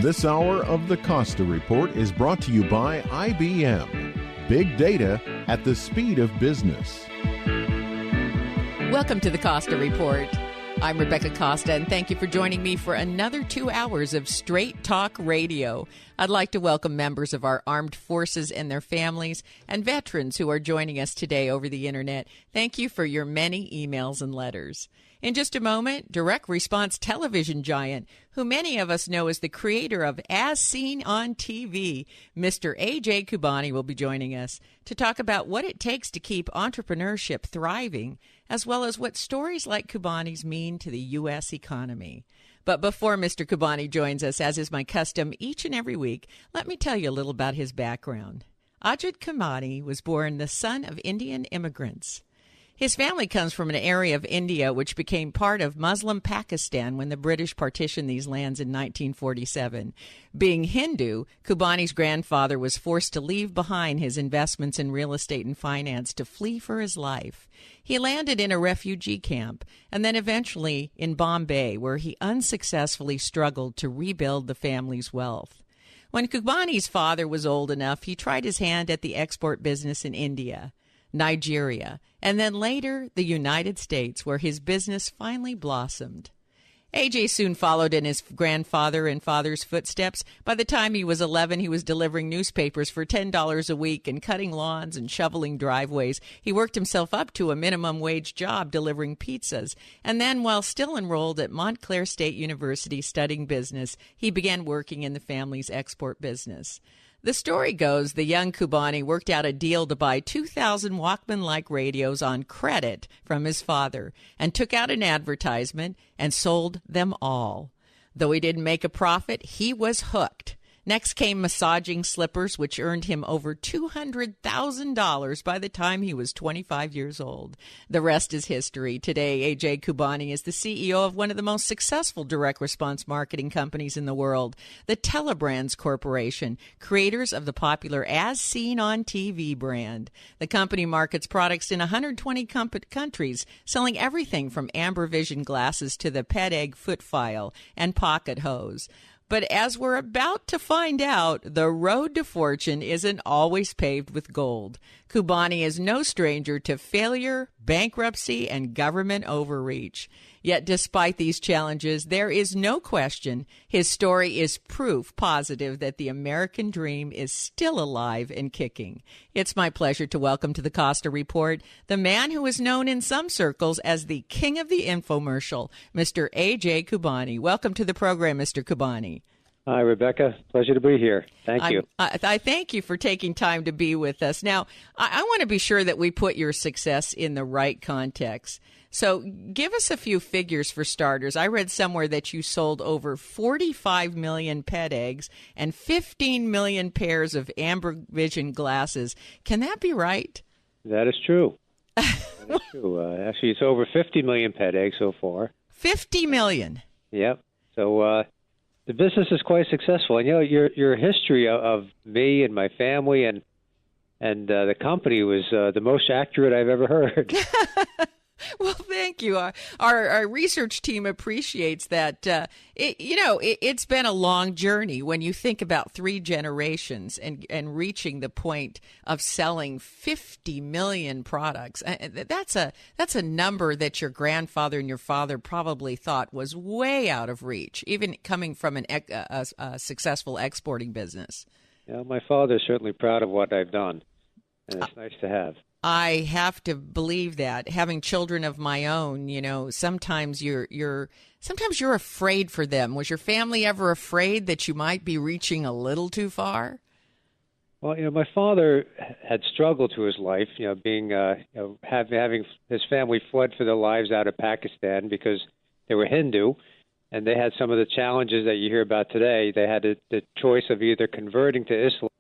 This hour of the Costa Report is brought to you by IBM. Big data at the speed of business. Welcome to the Costa Report. I'm Rebecca Costa, and thank you for joining me for another 2 hours of straight talk radio. I'd like to welcome members of our armed forces and their families and veterans who are joining us today over the internet. Thank you for your many emails and letters. In just a moment, direct response television giant, who many of us know as the creator of As Seen on TV, Mr. AJ Khubani will be joining us to talk about what it takes to keep entrepreneurship thriving, as well as what stories like Khubani's mean to the U.S. economy. But before Mr. Khubani joins us, as is my custom each and every week, let me tell you a little about his background. Ajit Khubani was born the son of Indian immigrants. His family comes from an area of India which became part of Muslim Pakistan when the British partitioned these lands in 1947. Being Hindu, Khubani's grandfather was forced to leave behind his investments in real estate and finance to flee for his life. He landed in a refugee camp and then eventually in Bombay, where he unsuccessfully struggled to rebuild the family's wealth. When Khubani's father was old enough, he tried his hand at the export business in India, Nigeria, and then later the United States, where his business finally blossomed. AJ soon followed in his grandfather and father's footsteps. By the time he was 11, he was delivering newspapers for $10 a week and cutting lawns and shoveling driveways. He worked himself up to a minimum wage job delivering pizzas. And then, while still enrolled at Montclair State University studying business, he began working in the family's export business. The story goes the young Khubani worked out a deal to buy 2,000 Walkman-like radios on credit from his father and took out an advertisement and sold them all. Though he didn't make a profit, he was hooked. Next came massaging slippers, which earned him over $200,000 by the time he was 25 years old. The rest is history. Today, AJ Khubani is the CEO of one of the most successful direct response marketing companies in the world, the TeleBrands Corporation, creators of the popular As Seen on TV brand. The company markets products in 120 countries, selling everything from amber vision glasses to the PedEgg foot file and pocket hose. But as we're about to find out, the road to fortune isn't always paved with gold. Khubani is no stranger to failure, bankruptcy, and government overreach. Yet despite these challenges, there is no question his story is proof positive that the American dream is still alive and kicking. It's my pleasure to welcome to the Costa Report the man who is known in some circles as the king of the infomercial, Mr. A.J. Khubani. Welcome to the program, Mr. Khubani. Hi, Rebecca. Pleasure to be here. Thank you. I thank you for taking time to be with us. Now, I want to be sure that we put your success in the right context. So give us a few figures for starters. I read somewhere that you sold over 45 million PedEggs and 15 million pairs of amber vision glasses. Can that be right? That is true. That is true. Actually, it's over 50 million PedEggs so far. 50 million? Yep. So the business is quite successful. And, you know, your history of me and my family and the company was the most accurate I've ever heard. Well, thank you. Our research team appreciates that. It's been a long journey when you think about 3 generations and reaching the point of selling 50 million products. That's a number that your grandfather and your father probably thought was way out of reach, even coming from a successful exporting business. Yeah, my father's certainly proud of what I've done, and it's nice to have. I have to believe that. Having children of my own, sometimes you're afraid for them. Was your family ever afraid that you might be reaching a little too far? Well, my father had struggled through his life, being having his family fled for their lives out of Pakistan because they were Hindu, and they had some of the challenges that you hear about today. They had the choice of either converting to Islam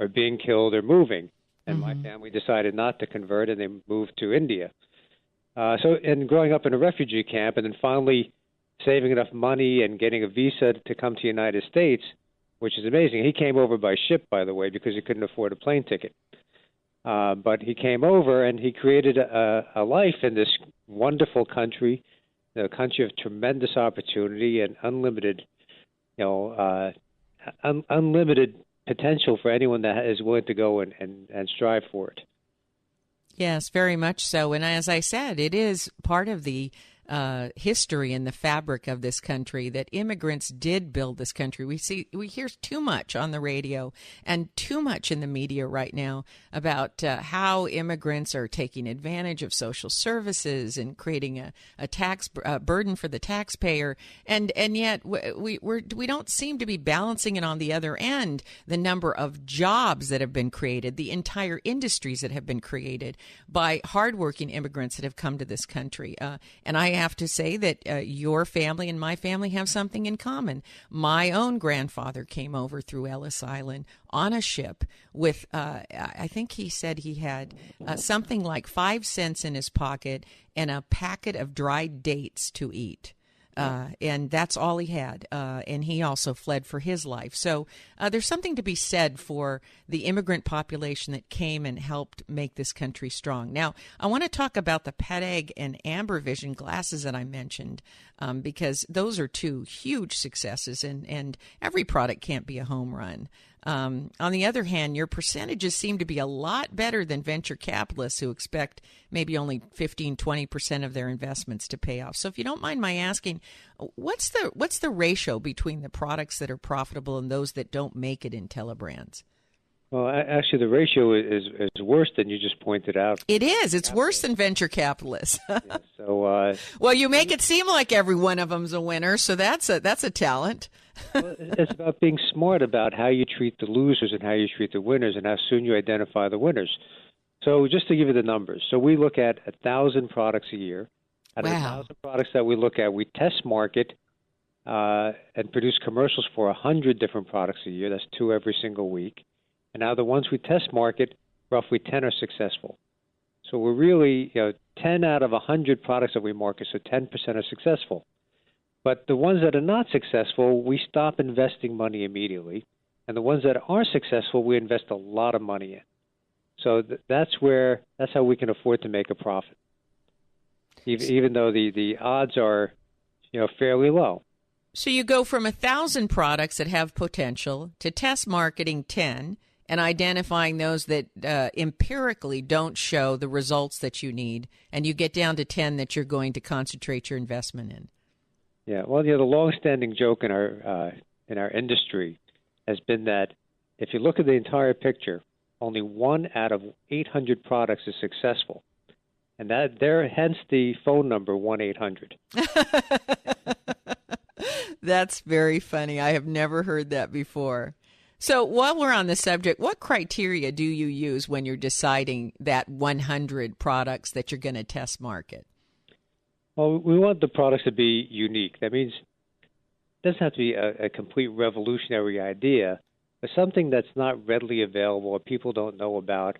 or being killed or moving. And my family decided not to convert, and they moved to India. And growing up in a refugee camp and then finally saving enough money and getting a visa to come to the United States, which is amazing. He came over by ship, by the way, because he couldn't afford a plane ticket. But he came over, and he created a life in this wonderful country, a country of tremendous opportunity and unlimited unlimited potential for anyone that is willing to go and strive for it. Yes, very much so. And as I said, it is part of the history and the fabric of this country that immigrants did build this country. We hear too much on the radio and too much in the media right now about how immigrants are taking advantage of social services and creating a tax burden for the taxpayer, and yet we don't seem to be balancing it on the other end. The number of jobs that have been created, the entire industries that have been created by hardworking immigrants that have come to this country, and I have to say that your family and my family have something in common. My own grandfather came over through Ellis Island on a ship with, I think he said he had something like 5 cents in his pocket and a packet of dried dates to eat. And that's all he had. And he also fled for his life. So there's something to be said for the immigrant population that came and helped make this country strong. Now, I want to talk about the PedEgg and Amber Vision glasses that I mentioned, because those are two huge successes, and every product can't be a home run. On the other hand, your percentages seem to be a lot better than venture capitalists who expect maybe only 15-20% of their investments to pay off. So if you don't mind my asking, what's the ratio between the products that are profitable and those that don't make it in TeleBrands? Well, actually, the ratio is worse than you just pointed out. It is. It's worse than venture capitalists. Yeah, so, well, you make it seem like every one of them's a winner, so that's a talent. Well, it's about being smart about how you treat the losers and how you treat the winners, and how soon you identify the winners. So, just to give you the numbers, so we look at 1,000 products a year. Out of 1,000 products that we look at, we test market and produce commercials for 100 different products a year. That's 2 every single week. And now the ones we test market, roughly 10 are successful. So we're really, 10 out of 100 products that we market, so 10% are successful. But the ones that are not successful, we stop investing money immediately. And the ones that are successful, we invest a lot of money in. So that's how we can afford to make a profit, even though the odds are, fairly low. So you go from 1,000 products that have potential to test marketing 10 and identifying those that empirically don't show the results that you need, and you get down to 10 that you're going to concentrate your investment in. Yeah, well, the long-standing joke in our industry has been that if you look at the entire picture, only 1 out of 800 products is successful, and hence the phone number 1-800. That's very funny. I have never heard that before. So while we're on the subject, what criteria do you use when you're deciding that 100 products that you're going to test market? Well, we want the products to be unique. That means it doesn't have to be a complete revolutionary idea, but something that's not readily available or people don't know about,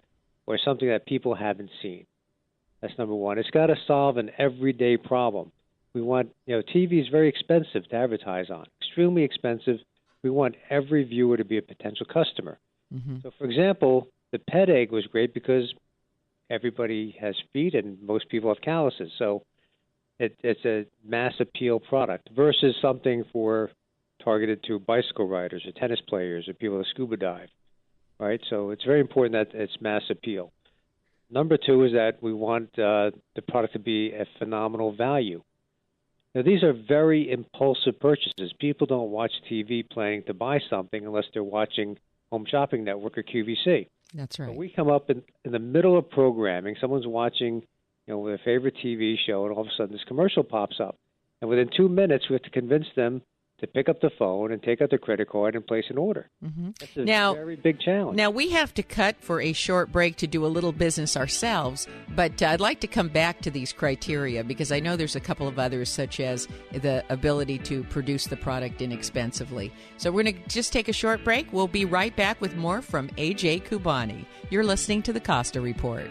or something that people haven't seen. That's number one. It's got to solve an everyday problem. We want, TV is very expensive to advertise on, extremely expensive. We want every viewer to be a potential customer. Mm-hmm. So, for example, the PedEgg was great because everybody has feet and most people have calluses. So it's a mass appeal product versus something targeted to bicycle riders or tennis players or people that scuba dive, right? So it's very important that it's mass appeal. Number two is that we want the product to be a phenomenal value. Now, these are very impulsive purchases. People don't watch TV planning to buy something unless they're watching Home Shopping Network or QVC. That's right. So we come up in the middle of programming. Someone's watching, their favorite TV show, and all of a sudden this commercial pops up. And within 2 minutes, we have to convince them to pick up the phone and take out their credit card and place an order. Mm-hmm. That's a very big challenge. Now, we have to cut for a short break to do a little business ourselves, but I'd like to come back to these criteria because I know there's a couple of others, such as the ability to produce the product inexpensively. So we're going to just take a short break. We'll be right back with more from AJ Khubani. You're listening to the Costa Report.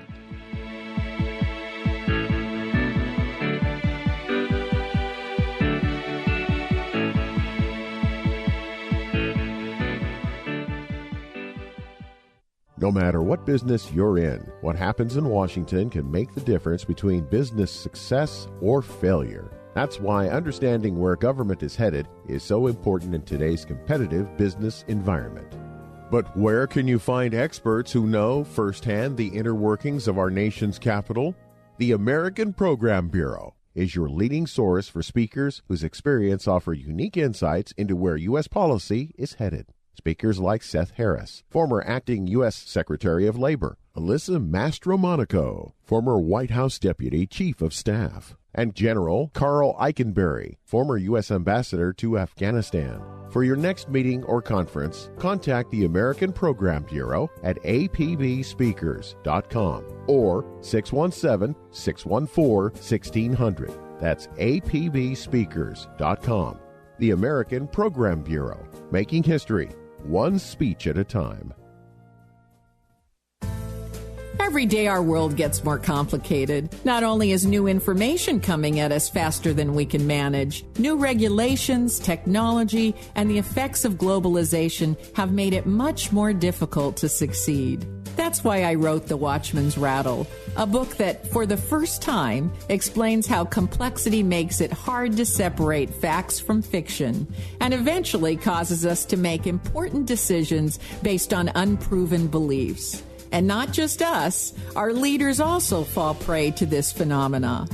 No matter what business you're in, what happens in Washington can make the difference between business success or failure. That's why understanding where government is headed is so important in today's competitive business environment. But where can you find experts who know firsthand the inner workings of our nation's capital? The American Program Bureau is your leading source for speakers whose experience offer unique insights into where U.S. policy is headed. Speakers like Seth Harris, former acting U.S. Secretary of Labor, Alyssa Mastromonaco, former White House Deputy Chief of Staff, and General Carl Eikenberry, former U.S. Ambassador to Afghanistan. For your next meeting or conference, contact the American Program Bureau at apbspeakers.com or 617-614-1600. That's apbspeakers.com. The American Program Bureau, making history, one speech at a time. Every day our world gets more complicated. Not only is new information coming at us faster than we can manage, new regulations, technology, and the effects of globalization have made it much more difficult to succeed. That's why I wrote The Watchman's Rattle, a book that, for the first time, explains how complexity makes it hard to separate facts from fiction and eventually causes us to make important decisions based on unproven beliefs. And not just us, our leaders also fall prey to this phenomena.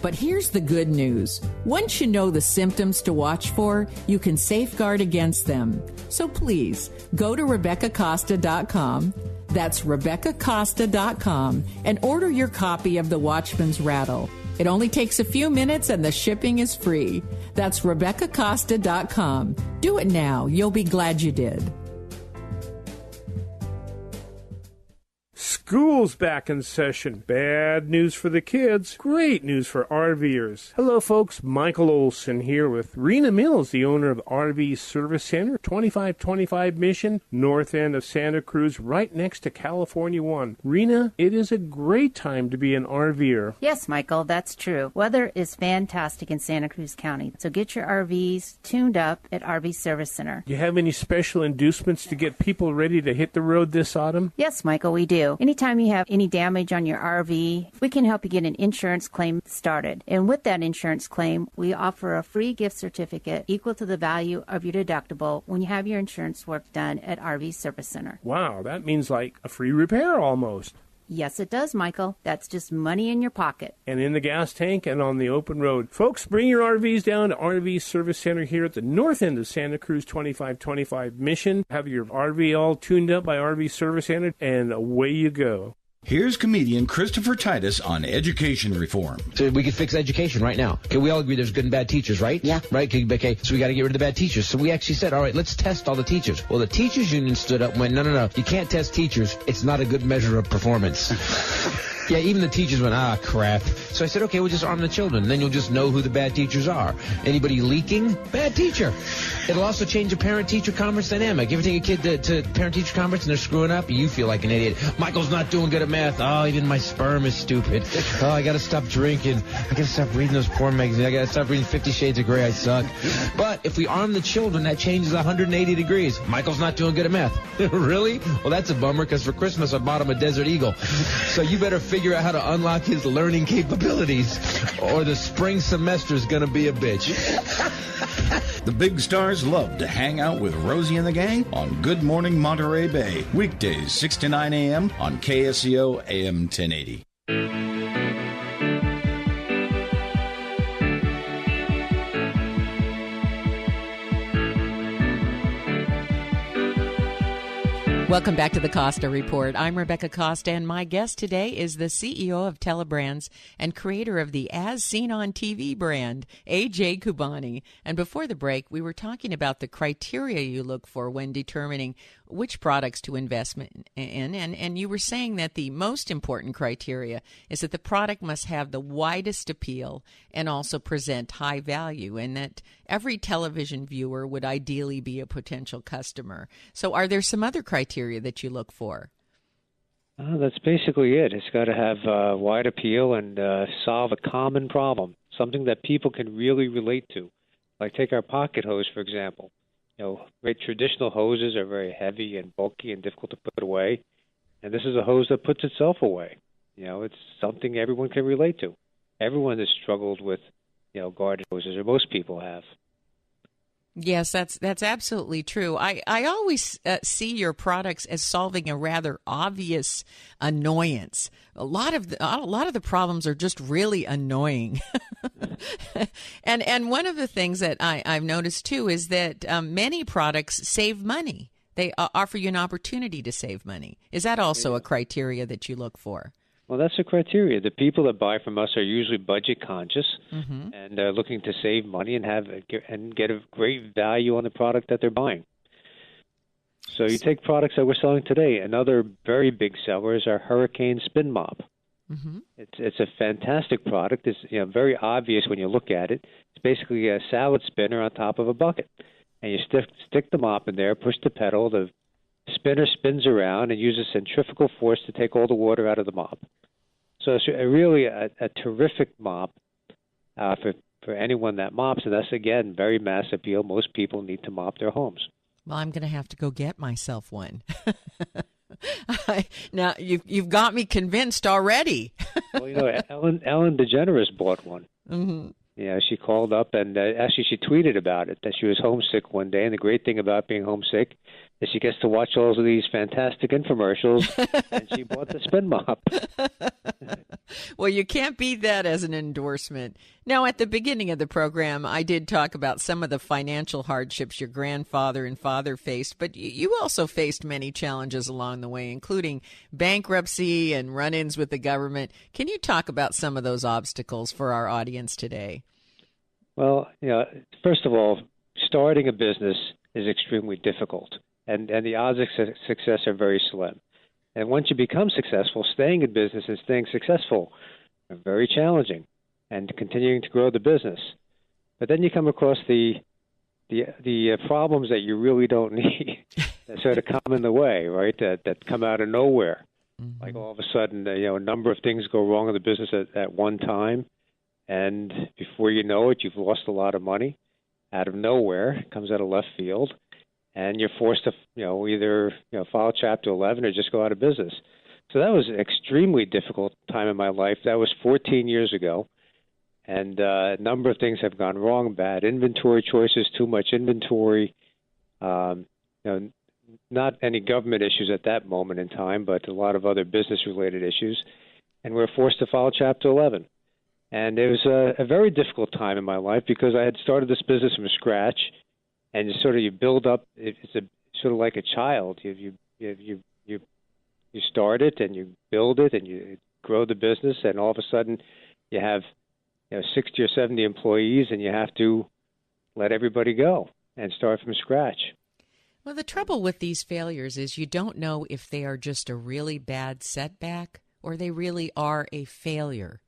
But here's the good news. Once you know the symptoms to watch for, you can safeguard against them. So please, go to RebeccaCosta.com. That's RebeccaCosta.com and order your copy of The Watchman's Rattle. It only takes a few minutes and the shipping is free. That's RebeccaCosta.com. Do it now. You'll be glad you did. School's back in session. Bad news for the kids. Great news for RVers. Hello, folks. Michael Olson here with Rena Mills, the owner of RV Service Center, 2525 Mission, north end of Santa Cruz, right next to California One. Rena, it is a great time to be an RVer. Yes, Michael, that's true. Weather is fantastic in Santa Cruz County, so get your RVs tuned up at RV Service Center. Do you have any special inducements to get people ready to hit the road this autumn? Yes, Michael, we do. Anytime you have any damage on your RV, we can help you get an insurance claim started. And with that insurance claim, we offer a free gift certificate equal to the value of your deductible when you have your insurance work done at RV Service Center. Wow, that means like a free repair almost. Yes, it does, Michael. That's just money in your pocket. And in the gas tank and on the open road. Folks, bring your RVs down to RV Service Center here at the north end of Santa Cruz, 2525 Mission. Have your RV all tuned up by RV Service Center, and away you go. Here's comedian Christopher Titus on education reform. So we could fix education right now. Okay, we all agree there's good and bad teachers, right? Yeah. Right? Okay, so we got to get rid of the bad teachers. So we actually said, all right, let's test all the teachers. Well, the teachers union stood up and went, no, you can't test teachers. It's not a good measure of performance. Yeah, even the teachers went, crap. So I said, okay, we'll just arm the children. Then you'll just know who the bad teachers are. Anybody leaking? Bad teacher. It'll also change a parent-teacher conference dynamic. You ever take a kid to parent-teacher conference and they're screwing up? You feel like an idiot. Michael's not doing good at math. Oh, even my sperm is stupid. Oh, I got to stop drinking. I got to stop reading those porn magazines. I got to stop reading 50 Shades of Grey. I suck. But if we arm the children, that changes 180 degrees. Michael's not doing good at math. Really? Well, that's a bummer because for Christmas I bought him a Desert Eagle. So you better figure out how to unlock his learning capabilities or the spring semester is going to be a bitch. The big stars love to hang out with Rosie and the gang on Good Morning Monterey Bay. Weekdays 6 to 9 a.m. on KSCO AM 1080. Welcome back to the Costa Report. I'm Rebecca Costa, and my guest today is the CEO of TeleBrands and creator of the As Seen on TV brand, AJ Khubani. And before the break, we were talking about the criteria you look for when determining which products to invest in. And you were saying that the most important criteria is that the product must have the widest appeal and also present high value, and that every television viewer would ideally be a potential customer. So are there some other criteria that you look for? That's basically it. It's got to have wide appeal and solve a common problem, something that people can really relate to. Like take our pocket hose, for example. Very traditional hoses are very heavy and bulky and difficult to put away. And this is a hose that puts itself away. It's something everyone can relate to. Everyone has struggled with, garden hoses, or most people have. Yes, that's absolutely true. I always see your products as solving a rather obvious annoyance. A lot of the problems are just really annoying. and one of the things that I've noticed too is that many products save money. They offer you an opportunity to save money. Is that also a criteria that you look for? Well, that's a criteria. The people that buy from us are usually budget conscious and are looking to save money and get a great value on the product that they're buying. So you take products that we're selling today. Another very big seller is our Hurricane Spin Mop. It's a fantastic product. It's very obvious when you look at it. It's basically a salad spinner on top of a bucket, and you stick the mop in there, push the pedal, the spinner spins around and uses centrifugal force to take all the water out of the mop. So it's really a terrific mop for anyone that mops, and that's, again, very mass appeal. Most people need to mop their homes. Well, I'm going to have to go get myself one. Now, you've got me convinced already. Well, Ellen DeGeneres bought one. Yeah, she called up and actually she tweeted about it, that she was homesick one day. And the great thing about being homesick is she gets to watch all of these fantastic infomercials, and she bought the spin mop. Well, you can't beat that as an endorsement. Now, at the beginning of the program, I did talk about some of the financial hardships your grandfather and father faced, but you also faced many challenges along the way, including bankruptcy and run-ins with the government. Can you talk about some of those obstacles for our audience today? Well, first of all, starting a business is extremely difficult, and the odds of success are very slim. And once you become successful, staying in business and staying successful are very challenging, and continuing to grow the business. But then you come across the problems that you really don't need that sort of come in the way, right? That come out of nowhere. Like all of a sudden, a number of things go wrong in the business at one time, and before you know it, you've lost a lot of money out of nowhere. It comes out of left field. And you're forced to, either file Chapter 11 or just go out of business. So that was an extremely difficult time in my life. That was 14 years ago, and a number of things have gone wrong. Bad inventory choices, too much inventory. Not any government issues at that moment in time, but a lot of other business-related issues. And we're forced to file Chapter 11. And it was a very difficult time in my life because I had started this business from scratch. And you build up. It's sort of like a child. You start it and you build it and you grow the business, and all of a sudden you have 60 or 70 employees, and you have to let everybody go and start from scratch. Well, the trouble with these failures is you don't know if they are just a really bad setback or they really are a failure.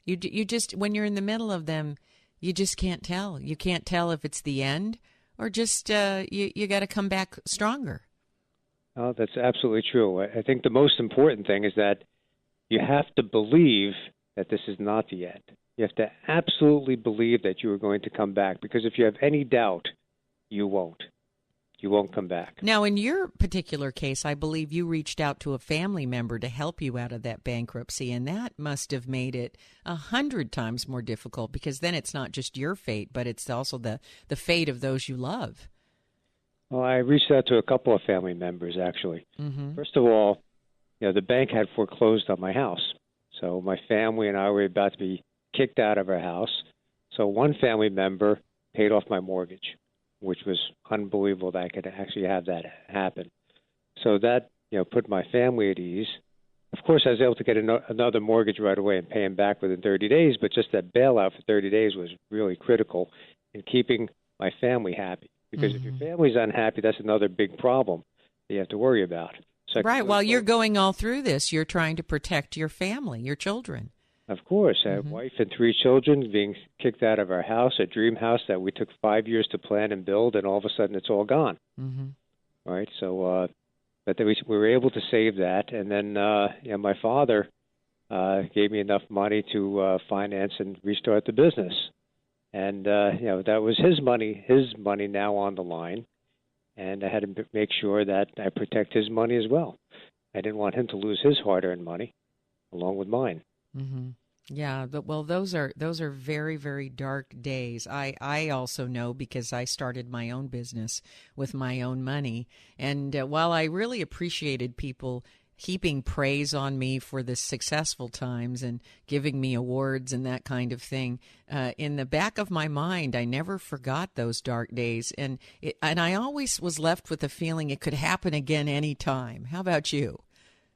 You just, when you're in the middle of them, you just can't tell. You can't tell if it's the end. Or just you got to come back stronger. Oh, that's absolutely true. I think the most important thing is that you have to believe that this is not the end. You have to absolutely believe that you are going to come back, because if you have any doubt, you won't. You won't come back. Now, in your particular case, I believe you reached out to a family member to help you out of that bankruptcy, and that must have made it 100 times more difficult, because then it's not just your fate, but it's also the fate of those you love. Well, I reached out to a couple of family members, actually. First of all, the bank had foreclosed on my house. So my family and I were about to be kicked out of our house. So one family member paid off my mortgage, which was unbelievable that I could actually have that happen. So that, put my family at ease. Of course, I was able to get another mortgage right away and pay him back within 30 days, but just that bailout for 30 days was really critical in keeping my family happy. Because if your family's unhappy, that's another big problem that you have to worry about. So right. While you're going all through this, you're trying to protect your family, your children. Of course. I have a wife and 3 children being kicked out of our house, a dream house that we took 5 years to plan and build, and all of a sudden it's all gone. Right? So, but then we were able to save that. And then my father gave me enough money to finance and restart the business. And, that was his money now on the line. And I had to make sure that I protect his money as well. I didn't want him to lose his hard-earned money along with mine. Yeah, well, those are very, very dark days. I also know because I started my own business with my own money. And while I really appreciated people heaping praise on me for the successful times and giving me awards and that kind of thing, in the back of my mind, I never forgot those dark days. And I always was left with the feeling it could happen again any time. How about you?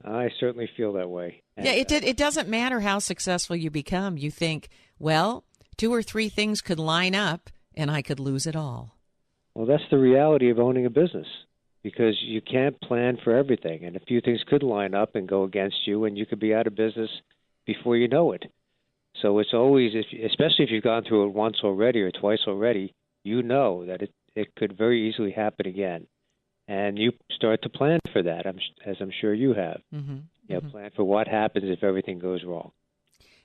I certainly feel that way. And, yeah, it doesn't matter how successful you become. You think, well, 2 or 3 things could line up and I could lose it all. Well, that's the reality of owning a business, because you can't plan for everything. And a few things could line up and go against you, and you could be out of business before you know it. So it's always, especially if you've gone through it once already or twice already, you know that it could very easily happen again. And you start to plan for that, as I'm sure you have. Mm-hmm. Plan for what happens if everything goes wrong.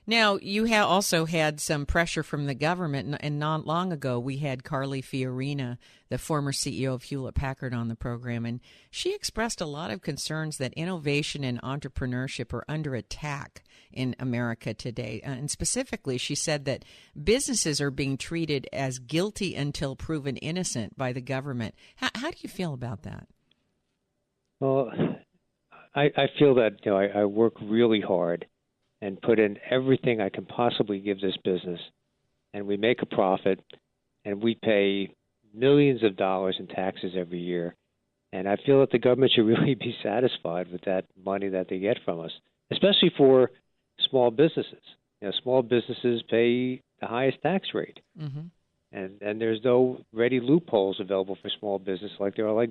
Now, you have also had some pressure from the government, and not long ago we had Carly Fiorina, the former CEO of Hewlett-Packard, on the program, and she expressed a lot of concerns that innovation and entrepreneurship are under attack in America today. And specifically, she said that businesses are being treated as guilty until proven innocent by the government. How do you feel about that? Well, I feel that I work really hard and put in everything I can possibly give this business, and we make a profit, and we pay millions of dollars in taxes every year. And I feel that the government should really be satisfied with that money that they get from us, especially for small businesses. Small businesses pay the highest tax rate, and there's no ready loopholes available for small business like there are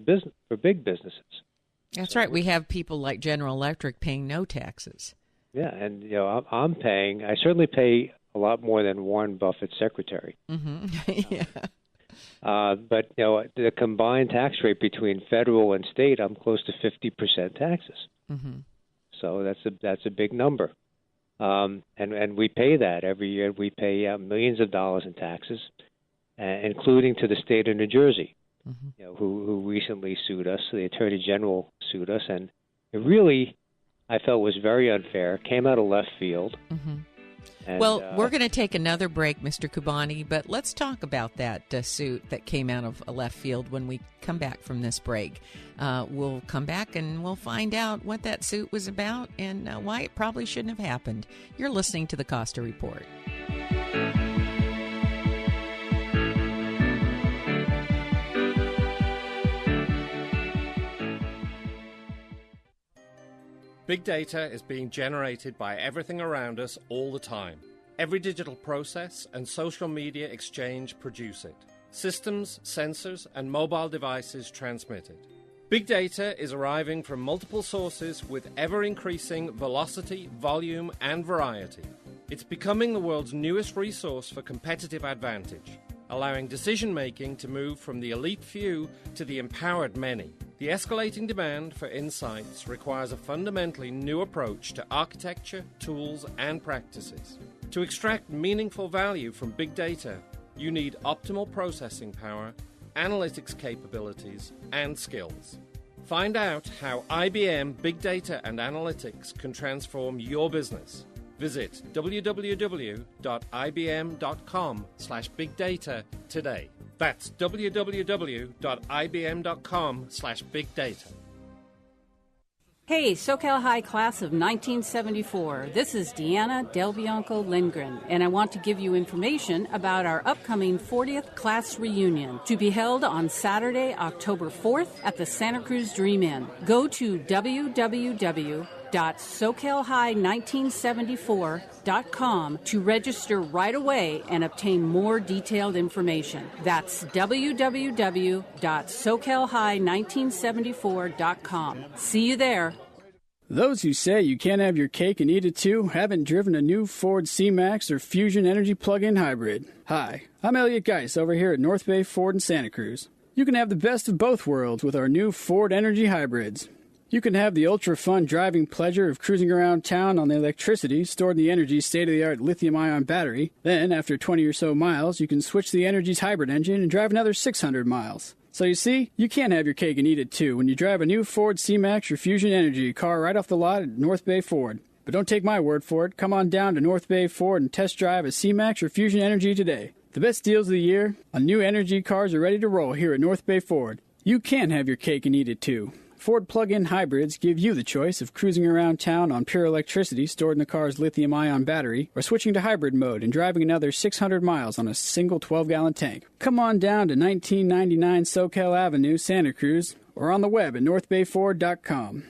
for big businesses. That's right. We have people like General Electric paying no taxes. Yeah, and I certainly pay a lot more than Warren Buffett's secretary. Yeah. But the combined tax rate between federal and state, I'm close to 50% taxes. So that's a big number, and we pay that every year. We pay millions of dollars in taxes, including to the state of New Jersey, who recently sued us. The Attorney General sued us, and it really, I felt, was very unfair. Came out of left field. And, well, we're going to take another break, Mr. Khubani, but let's talk about that suit that came out of left field when we come back from this break. We'll come back and we'll find out what that suit was about and why it probably shouldn't have happened. You're listening to the Costa Report. Big data is being generated by everything around us all the time. Every digital process and social media exchange produce it. Systems, sensors, and mobile devices transmit it. Big data is arriving from multiple sources with ever-increasing velocity, volume, and variety. It's becoming the world's newest resource for competitive advantage, allowing decision-making to move from the elite few to the empowered many. The escalating demand for insights requires a fundamentally new approach to architecture, tools, and practices. To extract meaningful value from big data, you need optimal processing power, analytics capabilities, and skills. Find out how IBM Big Data and Analytics can transform your business. Visit www.ibm.com/bigdata today. That's www.ibm.com/bigdata. Hey, SoCal High Class of 1974. This is Deanna Del Bianco Lindgren, and I want to give you information about our upcoming 40th class reunion to be held on Saturday, October 4th at the Santa Cruz Dream Inn. Go to www.socalhigh1974.com to register right away and obtain more detailed information. That's www.socalhigh1974.com. See you there. Those who say you can't have your cake and eat it too haven't driven a new Ford C-Max or Fusion Energy plug-in hybrid. Hi, I'm Elliot Geis over here at North Bay Ford in Santa Cruz. You can have the best of both worlds with our new Ford Energy hybrids. You can have the ultra-fun driving pleasure of cruising around town on the electricity stored in the Energy's state-of-the-art lithium-ion battery. Then, after 20 or so miles, you can switch to the Energy's hybrid engine and drive another 600 miles. So you see, you can't have your cake and eat it too when you drive a new Ford C-Max or Fusion Energy car right off the lot at North Bay Ford. But don't take my word for it. Come on down to North Bay Ford and test drive a C-Max or Fusion Energy today. The best deals of the year on new energy cars are ready to roll here at North Bay Ford. You can have your cake and eat it too. Ford plug-in hybrids give you the choice of cruising around town on pure electricity stored in the car's lithium-ion battery, or switching to hybrid mode and driving another 600 miles on a single 12-gallon tank. Come on down to 1999 Soquel Avenue, Santa Cruz, or on the web at northbayford.com.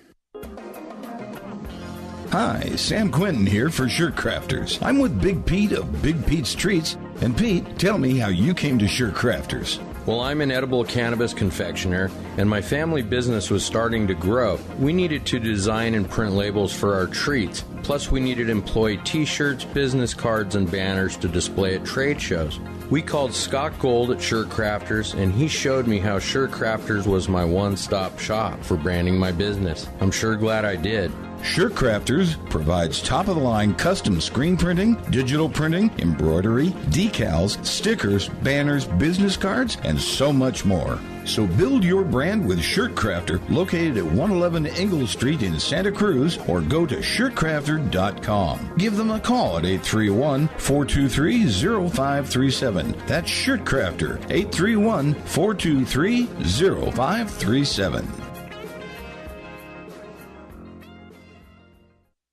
Hi, Sam Quinton here for Shirt Crafters. I'm with Big Pete of Big Pete's Treats. And Pete, tell me how you came to Shirt Crafters. Well, I'm an edible cannabis confectioner, and my family business was starting to grow. We needed to design and print labels for our treats. Plus, we needed employee t-shirts, business cards, and banners to display at trade shows. We called Scott Gold at Shirt Crafters, and he showed me how Shirt Crafters was my one-stop shop for branding my business. I'm sure glad I did. Shirt Crafters provides top-of-the-line custom screen printing, digital printing, embroidery, decals, stickers, banners, business cards, and so much more. So build your brand with Shirt Crafter, located at 111 Ingalls Street in Santa Cruz, or go to shirtcrafter.com. Give them a call at 831-423-0537. That's Shirt Crafter, 831-423-0537.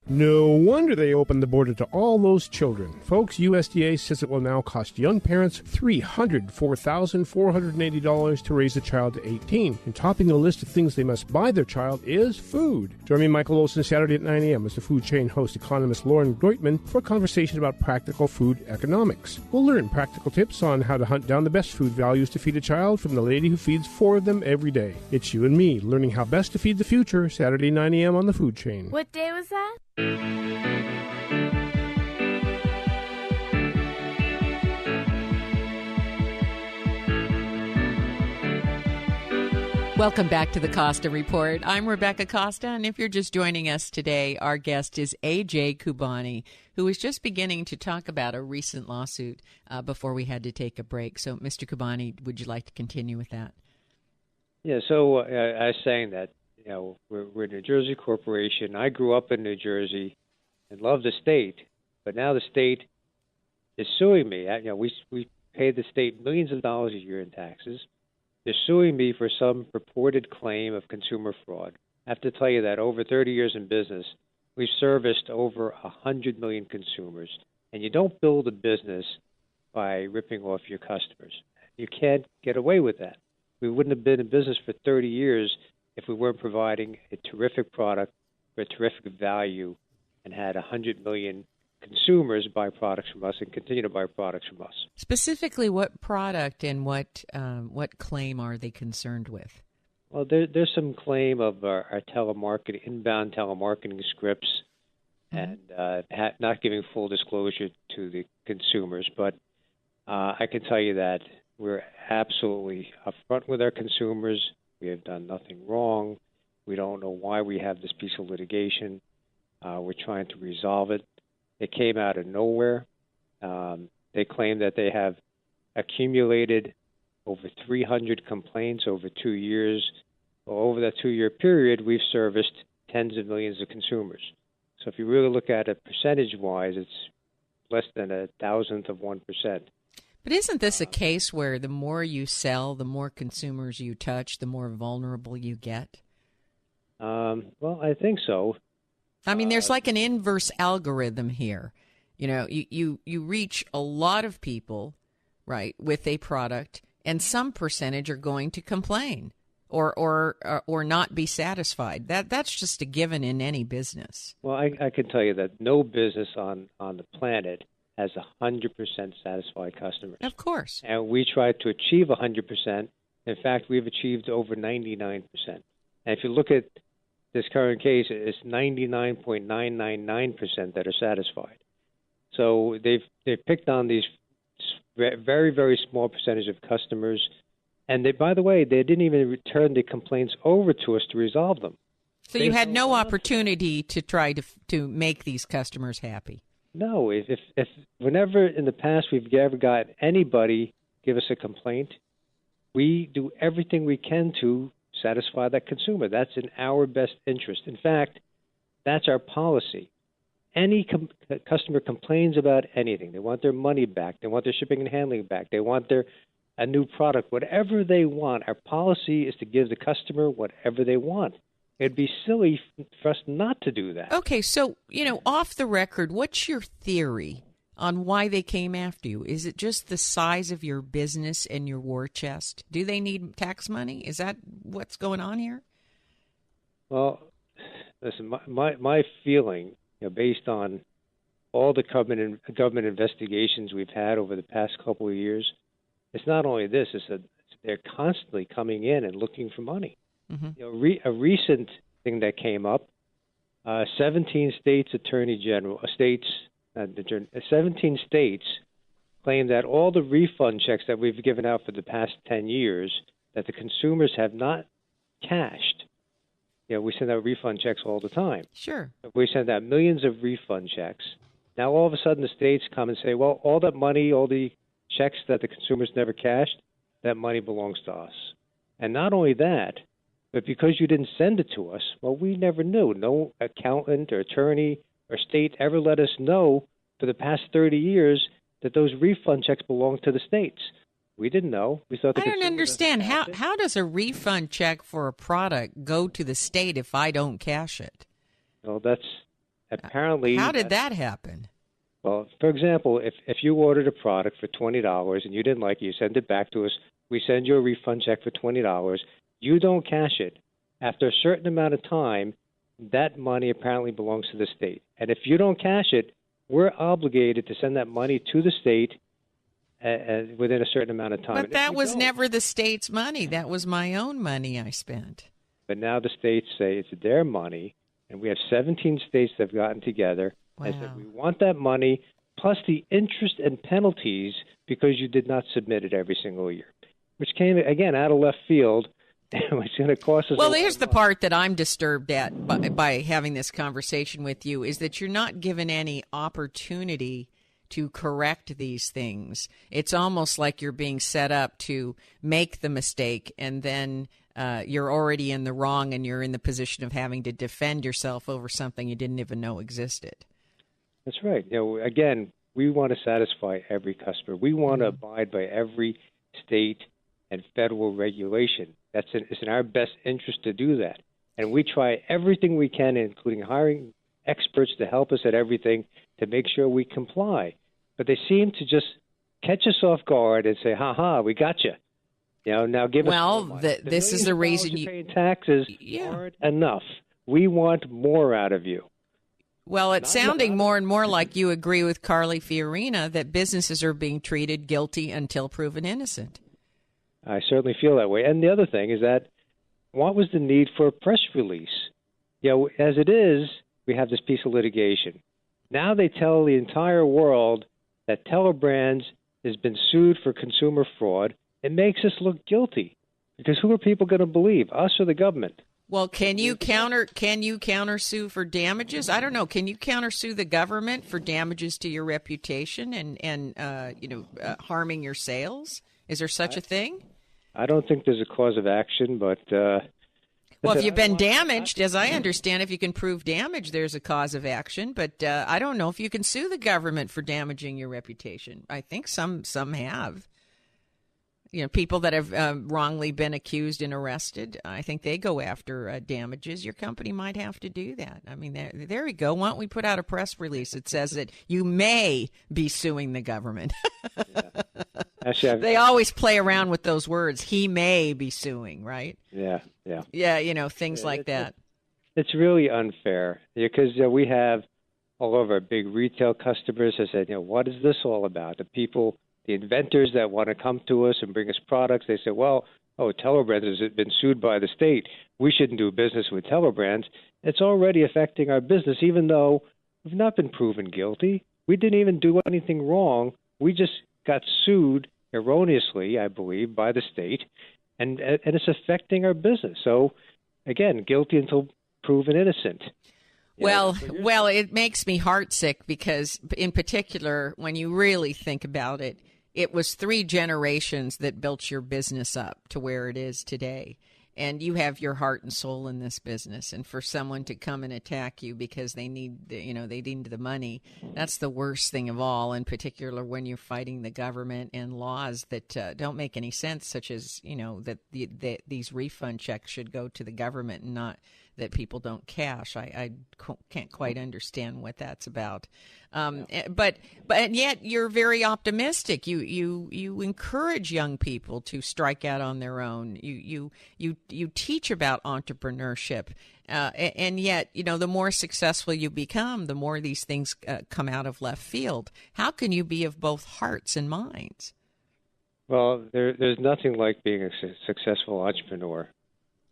No wonder they opened the border to all those children. Folks, USDA says it will now cost young parents $304,480 to raise a child to 18. And topping the list of things they must buy their child is food. Join me, Michael Olson, Saturday at 9 a.m. as the food chain host economist Lauren Deutman for a conversation about practical food economics. We'll learn practical tips on how to hunt down the best food values to feed a child from the lady who feeds 4 of them every day. It's you and me learning how best to feed the future, Saturday 9 a.m. on the food chain. What day was that? Welcome back to the Costa Report. I'm Rebecca Costa, and if you're just joining us today, our guest is AJ Khubani, who is just beginning to talk about a recent lawsuit before we had to take a break. So, Mr. Khubani, would you like to continue with that? Yeah, so I was saying that, we're a New Jersey corporation. I grew up in New Jersey and love the state, but now the state is suing me. We pay the state millions of dollars a year in taxes. They're suing me for some purported claim of consumer fraud. I have to tell you that over 30 years in business, we've serviced over 100 million consumers, and you don't build a business by ripping off your customers. You can't get away with that. We wouldn't have been in business for 30 years if we weren't providing a terrific product for a terrific value and had 100 million consumers buy products from us and continue to buy products from us. Specifically, what product and what claim are they concerned with? Well, there's some claim of our telemarketing, inbound telemarketing scripts, and not giving full disclosure to the consumers. But I can tell you that we're absolutely upfront with our consumers. We have done nothing wrong. We don't know why we have this piece of litigation. We're trying to resolve it. It came out of nowhere. They claim that they have accumulated over 300 complaints over 2 years. Well, over that 2-year period, we've serviced tens of millions of consumers. So if you really look at it percentage-wise, it's less than 0.1%. But isn't this a case where the more you sell, the more consumers you touch, the more vulnerable you get? Well, I think so. I mean, there's like an inverse algorithm here. You reach a lot of people, right, with a product, and some percentage are going to complain or not be satisfied. That's just a given in any business. Well, I can tell you that no business on the planet has 100% satisfied customers. Of course. And we try to achieve 100%. In fact, we've achieved over 99%. And if you look at this current case, it's 99.999% that are satisfied. So they've picked on these very, very small percentage of customers. And by the way, they didn't even return the complaints over to us to resolve them. So you had no opportunity to try to make these customers happy. No, if whenever in the past we've ever got anybody give us a complaint, we do everything we can to satisfy that consumer. That's in our best interest. In fact, that's our policy. any customer complains about anything, they want their money back, they want their shipping and handling back, they want a new product, whatever they want, our policy is to give the customer whatever they want. It'd be silly for us not to do that. Okay, so, off the record, what's your theory on why they came after you? Is it just the size of your business and your war chest? Do they need tax money? Is that what's going on here? Well, listen, my feeling, based on all the government investigations we've had over the past couple of years, it's not only this, it's that they're constantly coming in and looking for money. Mm-hmm. A recent thing that came up, 17 states attorney general, 17 states claim that all the refund checks that we've given out for the past 10 years that the consumers have not cashed. We send out refund checks all the time. Sure. We send out millions of refund checks. Now all of a sudden the states come and say, well, all that money, all the checks that the consumers never cashed, that money belongs to us. And not only that, but because you didn't send it to us, well, we never knew. No accountant or attorney or state ever let us know for the past 30 years that those refund checks belong to the states. We didn't know. We thought. I don't understand. How does a refund check for a product go to the state if I don't cash it? Well, that's apparently. How did that happen? Well, for example, if you ordered a product for $20 and you didn't like it, you send it back to us. We send you a refund check for $20. You don't cash it. After a certain amount of time, that money apparently belongs to the state. And if you don't cash it, we're obligated to send that money to the state within a certain amount of time. But that was never the state's money. That was my own money I spent. But now the states say it's their money, and we have 17 states that have gotten together and said we want that money plus the interest and penalties because you did not submit it every single year, which came, again, out of left field. It's going to cost us. Well, here's the part that I'm disturbed at by having this conversation with you is that you're not given any opportunity to correct these things. It's almost like you're being set up to make the mistake, and then you're already in the wrong, and you're in the position of having to defend yourself over something you didn't even know existed. That's right. Again, we want to satisfy every customer. We want to abide by every state and federal regulation. It's in our best interest to do that. And we try everything we can, including hiring experts to help us at everything, to make sure we comply. But they seem to just catch us off guard and say, ha, we got you. Now give us more money. This is the reason you paying taxes aren't enough. We want more out of you. Well, it's sounding more and more like you agree with Carly Fiorina that businesses are being treated guilty until proven innocent. I certainly feel that way. And the other thing is that what was the need for a press release? As it is, we have this piece of litigation. Now they tell the entire world that TeleBrands has been sued for consumer fraud. It makes us look guilty because who are people going to believe, us or the government? Well, can you countersue for damages? I don't know. Can you countersue the government for damages to your reputation and harming your sales? Is there such a thing? I don't think there's a cause of action, but well, if you've been damaged, as I understand, if you can prove damage, there's a cause of action. But I don't know if you can sue the government for damaging your reputation. I think some have. People that have wrongly been accused and arrested, I think they go after damages. Your company might have to do that. I mean, there we go. Why don't we put out a press release that says that you may be suing the government? Yeah. Actually, they always play around with those words. He may be suing, right? Yeah. Yeah, things like that. It's really unfair because we have all of our big retail customers that said, what is this all about? The inventors that want to come to us and bring us products, they say, TeleBrands has been sued by the state. We shouldn't do business with TeleBrands. It's already affecting our business, even though we've not been proven guilty. We didn't even do anything wrong. We just got sued erroneously, I believe, by the state, and it's affecting our business. So, again, guilty until proven innocent. Well, it makes me heartsick because, in particular, when you really think about it, it was 3 generations that built your business up to where it is today. and you have your heart and soul in this business, and for someone to come and attack you because they need the money, that's the worst thing of all, in particular when you're fighting the government and laws that don't make any sense, such as, that these refund checks should go to the government and not that people don't cash. I can't quite understand what that's about. But yet you're very optimistic. You encourage young people to strike out on their own. You teach about entrepreneurship, and yet the more successful you become, the more these things come out of left field. How can you be of both hearts and minds? Well, there's nothing like being a successful entrepreneur.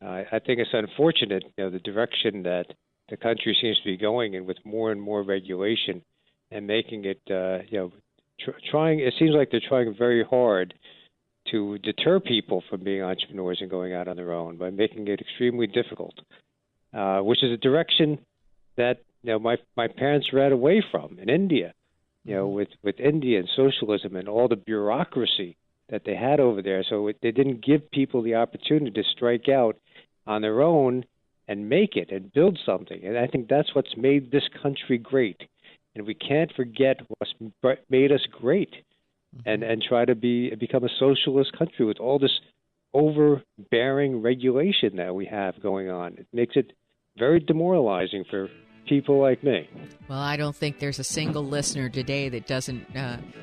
I think it's unfortunate, the direction that the country seems to be going in with more and more regulation and making it, trying. It seems like they're trying very hard to deter people from being entrepreneurs and going out on their own by making it extremely difficult, which is a direction that my parents ran away from in India, with India and socialism and all the bureaucracy that they had over there. So they didn't give people the opportunity to strike out on their own and make it and build something. And I think that's what's made this country great. And we can't forget what's made us great, and try to become a socialist country with all this overbearing regulation that we have going on. It makes it very demoralizing for people like me. Well, I don't think there's a single listener today that doesn't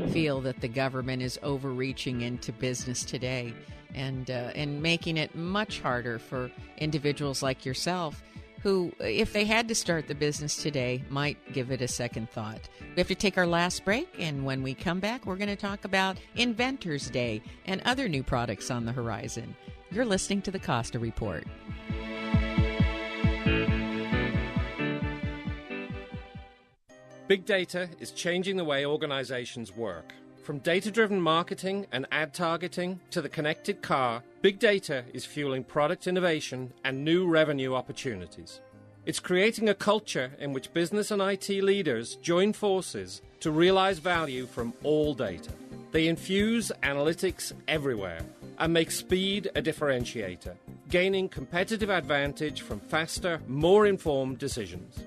feel that the government is overreaching into business today and making it much harder for individuals like yourself who, if they had to start the business today, might give it a second thought. We have to take our last break, and when we come back, we're going to talk about Inventors Day and other new products on the horizon. You're listening to the Costa Report. Big data is changing the way organizations work. From data-driven marketing and ad targeting to the connected car, big data is fueling product innovation and new revenue opportunities. It's creating a culture in which business and IT leaders join forces to realize value from all data. They infuse analytics everywhere and make speed a differentiator, gaining competitive advantage from faster, more informed decisions.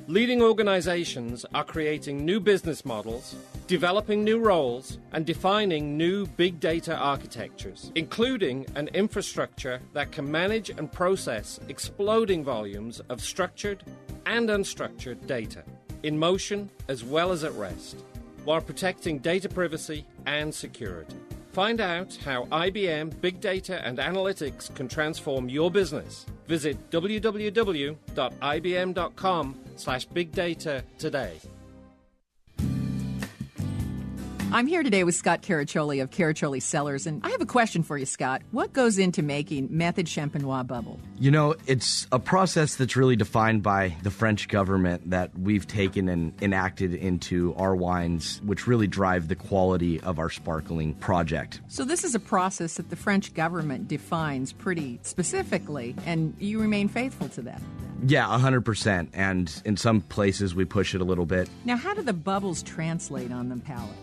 Leading organizations are creating new business models, developing new roles, and defining new big data architectures, including an infrastructure that can manage and process exploding volumes of structured and unstructured data, in motion as well as at rest, while protecting data privacy and security. Find out how IBM Big Data and Analytics can transform your business. Visit www.ibm.com/bigdata today. I'm here today with Scott Caraccioli of Caraccioli Cellars, and I have a question for you, Scott. What goes into making Method Champenois bubble? It's a process that's really defined by the French government that we've taken and enacted into our wines, which really drive the quality of our sparkling project. So this is a process that the French government defines pretty specifically, and you remain faithful to that. Yeah, 100%. And in some places we push it a little bit. Now, how do the bubbles translate on the palate?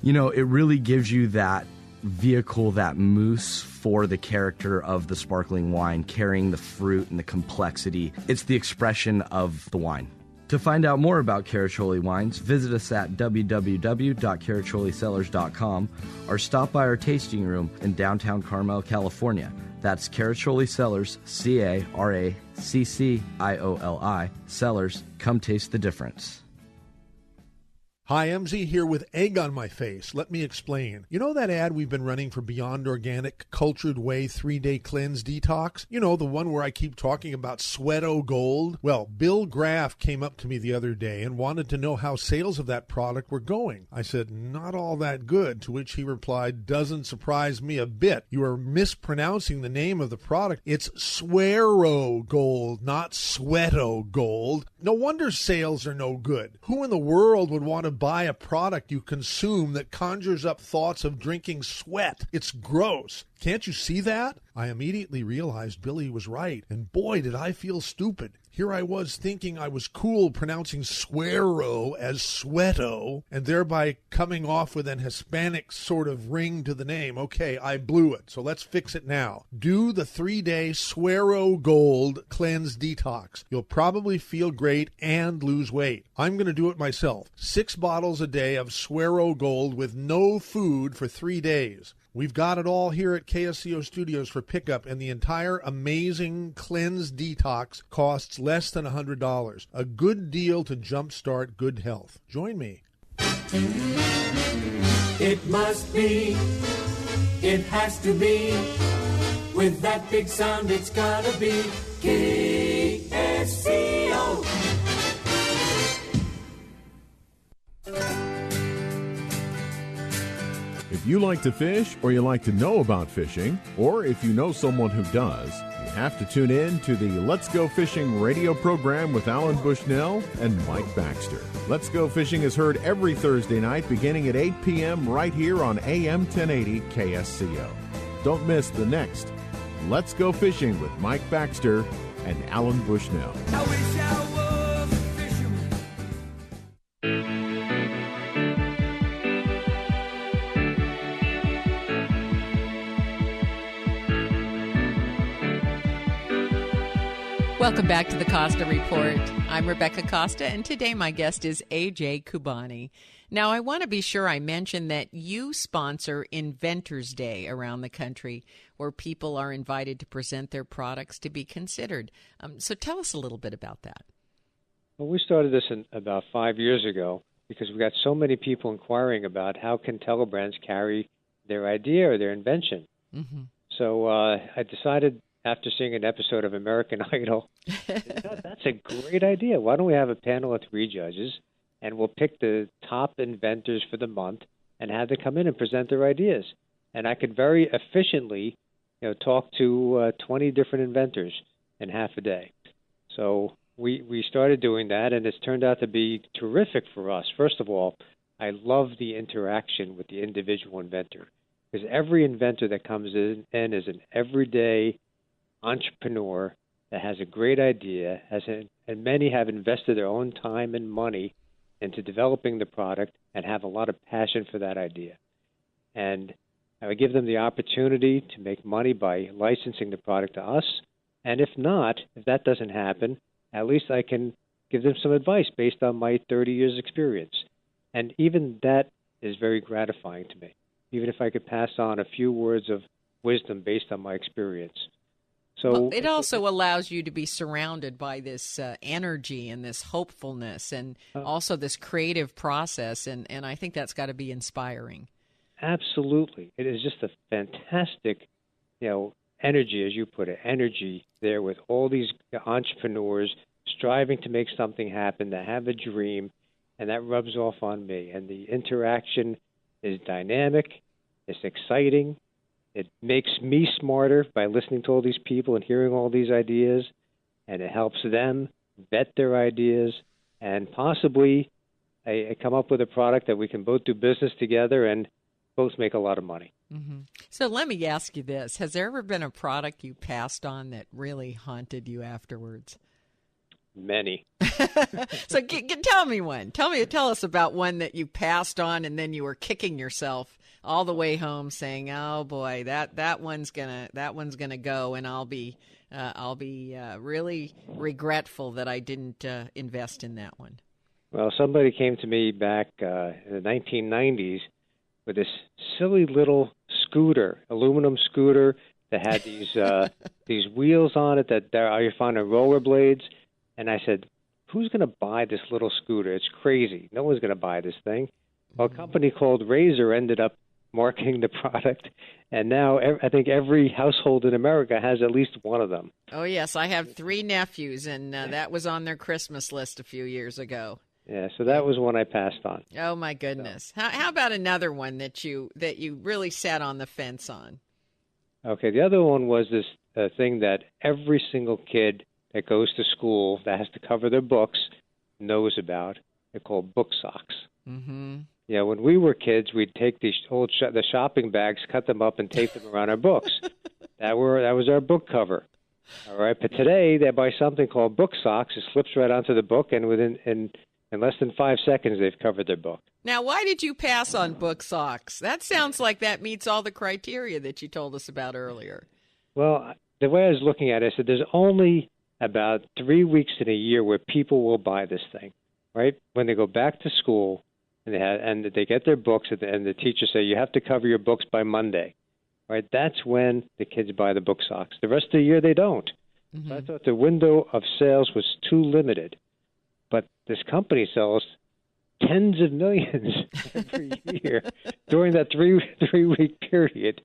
It really gives you that vehicle, that mousse for the character of the sparkling wine, carrying the fruit and the complexity. It's the expression of the wine. To find out more about Caraccioli wines, visit us at www.caracciolicellars.com or stop by our tasting room in downtown Carmel, California. That's Caraccioli Cellars, Caraccioli, Cellars. Come taste the difference. Hi, MZ here with egg on my face. Let me explain. You know that ad we've been running for Beyond Organic Cultured Whey 3-Day Cleanse Detox? The one where I keep talking about Sweato Gold? Well, Bill Graff came up to me the other day and wanted to know how sales of that product were going. I said, not all that good, to which he replied, doesn't surprise me a bit. You are mispronouncing the name of the product. It's Swearo Gold, not Sweato Gold. No wonder sales are no good. Who in the world would want to buy a product you consume that conjures up thoughts of drinking sweat? It's gross. Can't you see that? I immediately realized Billy was right, and boy, did I feel stupid. Here I was thinking I was cool pronouncing suero as sweato, and thereby coming off with an Hispanic sort of ring to the name. Okay, I blew it, so let's fix it now. Do the 3-day Suero Gold Cleanse Detox. You'll probably feel great and lose weight. I'm going to do it myself. 6 bottles a day of Suero Gold with no food for 3 days. We've got it all here at KSCO Studios for pickup, and the entire amazing Cleanse Detox costs less than $100. A good deal to jumpstart good health. Join me. It must be, it has to be, with that big sound it's gotta be KSCO. If you like to fish, or you like to know about fishing, or if you know someone who does, you have to tune in to the Let's Go Fishing radio program with Alan Bushnell and Mike Baxter. Let's Go Fishing is heard every Thursday night beginning at 8 p.m. right here on AM 1080 KSCO. Don't miss the next Let's Go Fishing with Mike Baxter and Alan Bushnell. I wish I was a fisherman. Welcome back to the Costa Report. I'm Rebecca Costa, and today my guest is AJ Khubani. Now, I want to be sure I mention that you sponsor Inventors Day around the country, where people are invited to present their products to be considered. So tell us a little bit about that. Well, we started this about 5 years ago because we got so many people inquiring about how can TeleBrands carry their idea or their invention. Mm-hmm. So I decided, after seeing an episode of American Idol, that's a great idea. Why don't we have a panel of 3 judges, and we'll pick the top inventors for the month and have them come in and present their ideas. And I could very efficiently, talk to 20 different inventors in half a day. So we started doing that, and it's turned out to be terrific for us. First of all, I love the interaction with the individual inventor, because every inventor that comes in is an everyday entrepreneur that has a great idea, and many have invested their own time and money into developing the product and have a lot of passion for that idea. And I would give them the opportunity to make money by licensing the product to us. And if that doesn't happen, at least I can give them some advice based on my 30 years experience. And even that is very gratifying to me, even if I could pass on a few words of wisdom based on my experience. So it also allows you to be surrounded by this energy and this hopefulness and also this creative process, and I think that's got to be inspiring. Absolutely. It is just a fantastic, energy, as you put it, energy there with all these entrepreneurs striving to make something happen, that have a dream, and that rubs off on me. And the interaction is dynamic, it's exciting. It makes me smarter by listening to all these people and hearing all these ideas, and it helps them vet their ideas and possibly come up with a product that we can both do business together and both make a lot of money. Mm-hmm. So let me ask you this. Has there ever been a product you passed on that really haunted you afterwards? Many. So tell me one. Tell us about one that you passed on and then you were kicking yourself all the way home, saying, "Oh boy, that one's gonna go, and I'll be really regretful that I didn't invest in that one." Well, somebody came to me back in the 1990s with this silly little scooter, aluminum scooter that had these wheels on it that you find on rollerblades. And I said, who's going to buy this little scooter? It's crazy. No one's going to buy this thing. Well, a company called Razor ended up marketing the product, and now I think every household in America has at least one of them. Oh, yes. I have 3 nephews, and that was on their Christmas list a few years ago. Yeah, so that was one I passed on. Oh, my goodness. So. How about another one that you really sat on the fence on? Okay, the other one was this thing that every single kid that goes to school that has to cover their books knows about. They're called book socks. Mm-hmm. Yeah, when we were kids, we'd take these old the shopping bags, cut them up, and tape them around our books. That was our book cover. All right, but today they buy something called book socks. It slips right onto the book, and in less than 5 seconds, they've covered their book. Now, why did you pass on book socks? That sounds like that meets all the criteria that you told us about earlier. Well, the way I was looking at it, I said there's only about 3 weeks in a year where people will buy this thing, right? When they go back to school and they get their books, and the teachers say you have to cover your books by Monday, right? That's when the kids buy the book socks. The rest of the year they don't. Mm-hmm. So I thought the window of sales was too limited, but this company sells tens of millions every year during that three-week period.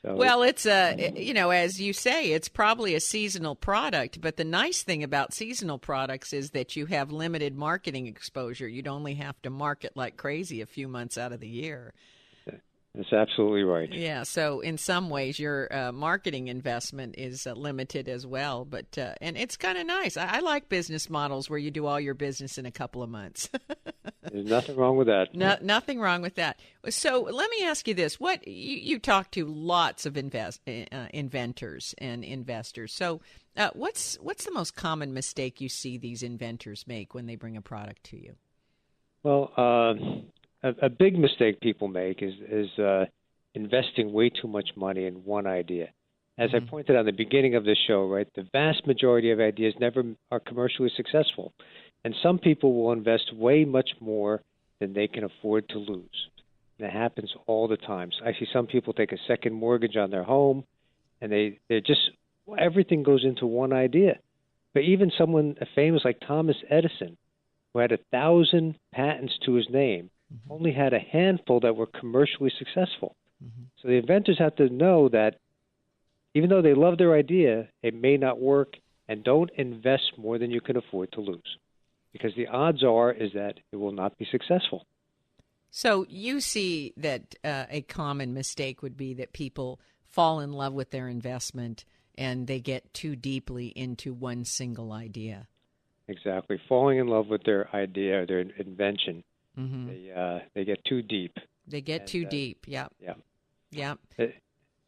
So, well, it's as you say, it's probably a seasonal product. But the nice thing about seasonal products is that you have limited marketing exposure. You'd only have to market like crazy a few months out of the year. That's absolutely right. Yeah, so in some ways your marketing investment is limited as well, but and it's kind of nice. I like business models where you do all your business in a couple of months. There's nothing wrong with that. Nothing wrong with that. So let me ask you this: what you talk to lots of inventors and investors. So what's the most common mistake you see these inventors make when they bring a product to you? Well, a big mistake people make is investing way too much money in one idea. As I pointed out in the beginning of the show, right, the vast majority of ideas never are commercially successful. And some people will invest way much more than they can afford to lose. And that happens all the time. So I see some people take a second mortgage on their home, and they're just everything goes into one idea. But even someone famous like Thomas Edison, who had 1,000 patents to his name, only had a handful that were commercially successful. So the inventors have to know that even though they love their idea, it may not work, and don't invest more than you can afford to lose, because the odds are is that it will not be successful. So you see that a common mistake would be that people fall in love with their investment and they get too deeply into one single idea. Exactly. Falling in love with their idea, their invention. They get too deep. They get too deep. Yeah.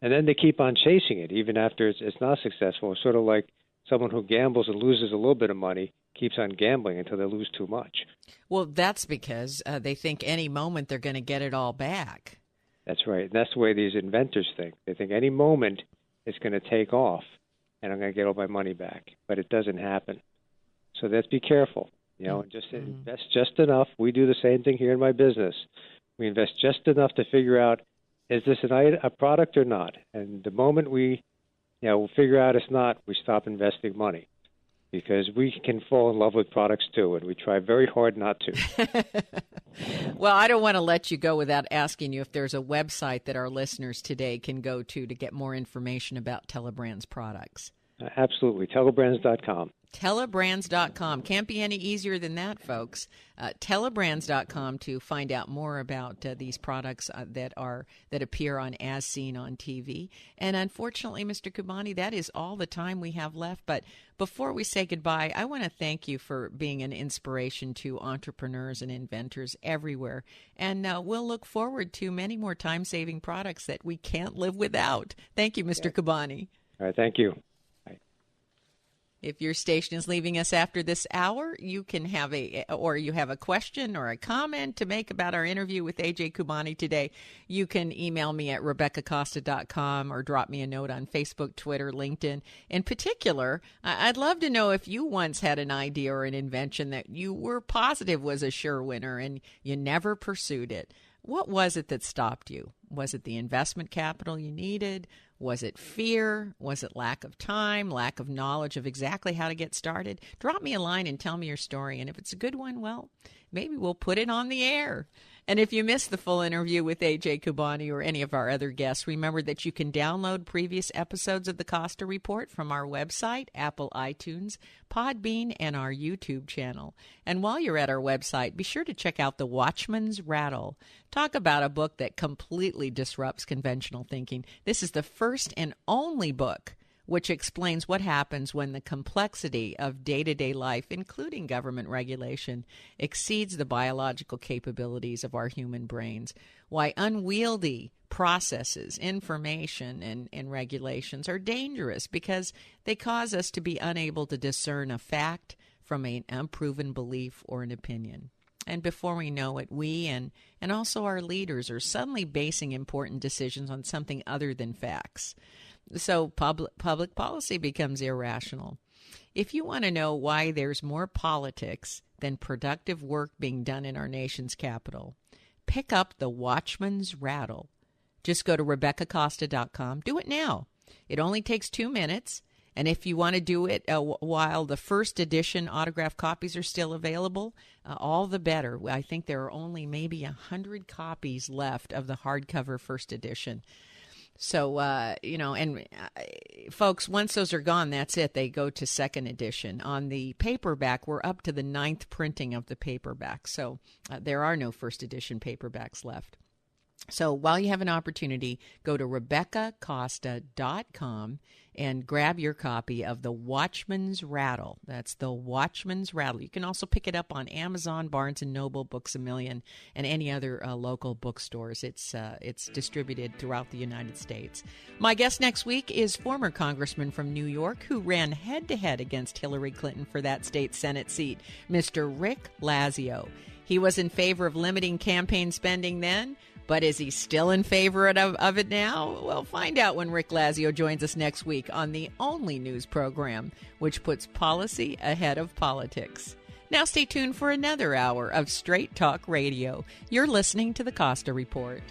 And then they keep on chasing it even after it's not successful. It's sort of like someone who gambles and loses a little bit of money keeps on gambling until they lose too much. Well, that's because they think any moment they're going to get it all back. That's right. And that's the way these inventors think. They think any moment it's going to take off and I'm going to get all my money back. But it doesn't happen. So let's be careful. And just invest just enough. We do the same thing here in my business. We invest just enough to figure out, is this a product or not? And the moment we'll figure out it's not, we stop investing money, because we can fall in love with products too, and we try very hard not to. Well, I don't want to let you go without asking you if there's a website that our listeners today can go to get more information about TeleBrands products. Absolutely. TeleBrands.com. TeleBrands.com. Can't be any easier than that, folks. TeleBrands.com to find out more about these products that appear on As Seen on TV. And unfortunately, Mr. Khubani, that is all the time we have left. But before we say goodbye, I want to thank you for being an inspiration to entrepreneurs and inventors everywhere. And we'll look forward to many more time-saving products that we can't live without. Thank you, Mr. Khubani. All right. Thank you. If your station is leaving us after this hour, you can have you have a question or a comment to make about our interview with AJ Khubani today, you can email me at RebeccaCosta.com or drop me a note on Facebook, Twitter, LinkedIn. In particular, I'd love to know if you once had an idea or an invention that you were positive was a sure winner and you never pursued it. What was it that stopped you? Was it the investment capital you needed? Was it fear? Was it lack of time, lack of knowledge of exactly how to get started? Drop me a line and tell me your story. And if it's a good one, well, maybe we'll put it on the air. And if you missed the full interview with AJ Khubani or any of our other guests, remember that you can download previous episodes of the Costa Report from our website, Apple iTunes, Podbean, and our YouTube channel. And while you're at our website, be sure to check out The Watchman's Rattle. Talk about a book that completely disrupts conventional thinking. This is the first and only book which explains what happens when the complexity of day-to-day life, including government regulation, exceeds the biological capabilities of our human brains, why unwieldy processes, information, and regulations are dangerous because they cause us to be unable to discern a fact from an unproven belief or an opinion. And before we know it, we and also our leaders are suddenly basing important decisions on something other than facts. So public policy becomes irrational. If you want to know why there's more politics than productive work being done in our nation's capital, pick up the Watchman's Rattle. Just go to RebeccaCosta.com. Do it now. It only takes 2 minutes. And if you want to do it while the first edition autographed copies are still available, all the better. I think there are only maybe 100 copies left of the hardcover first edition. So, folks, once those are gone, that's it. They go to second edition. On the paperback, we're up to the 9th printing of the paperback. So there are no first edition paperbacks left. So while you have an opportunity, go to RebeccaCosta.com and grab your copy of The Watchman's Rattle. That's The Watchman's Rattle. You can also pick it up on Amazon, Barnes & Noble, Books A Million, and any other local bookstores. It's distributed throughout the United States. My guest next week is former Congressman from New York who ran head-to-head against Hillary Clinton for that state Senate seat, Mr. Rick Lazio. He was in favor of limiting campaign spending then, but is he still in favor of it now? Well, find out when Rick Lazio joins us next week on the only news program which puts policy ahead of politics. Now stay tuned for another hour of Straight Talk Radio. You're listening to the Costa Report.